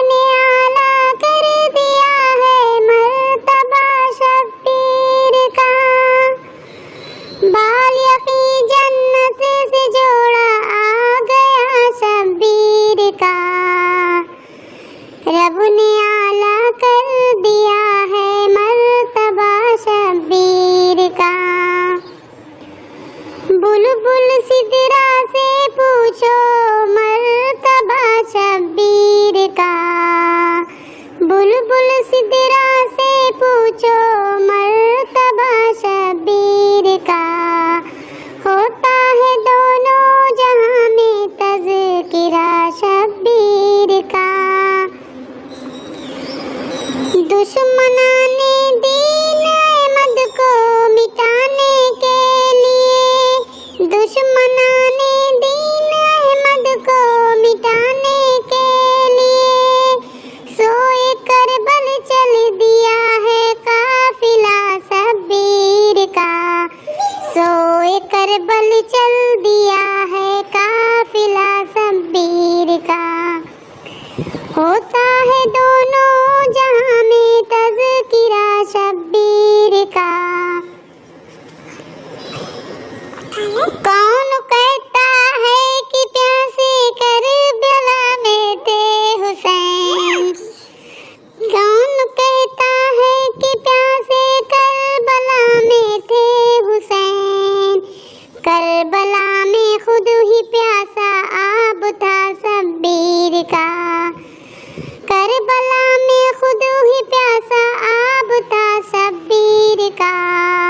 نے اعلیٰ کر دیا ہے مرتبہ شبیر کا، بالیغی جنت سے جوڑا آ گیا شبیر کا، رب نے اعلیٰ کر دیا ہے مرتبہ شبیر کا۔ بلبل سدرا سے پوچھو مرتبہ شبیر کا، بلبل سدرا سے پوچھو مرتبہ شبیر کا، ہوتا ہے دونوں جہاں میں تذکرہ شبیر کا۔ دشمنان دین احمد کو مٹانے کے لیے، دشمنان دین احمد کو مٹانے کے لیے، سوئے کربل چل دیا ہے قافلہ شبیر کا، سوئے کربل چل دیا ہے قافلہ شبیر کا، ہوتا ہے دونوں جہاں میں تذکرہ شبیر کا۔ کون کہتا ہے کہ پیاسے کربلا میں تھے حسین، کون کہتا ہے کہ پیاسے کربلا میں تھے حسین، کربلا میں خود ہی پیاسا آب تھا شبیر کا، کربلا میں خود ہی پیاسا آب تھا شبیر کا۔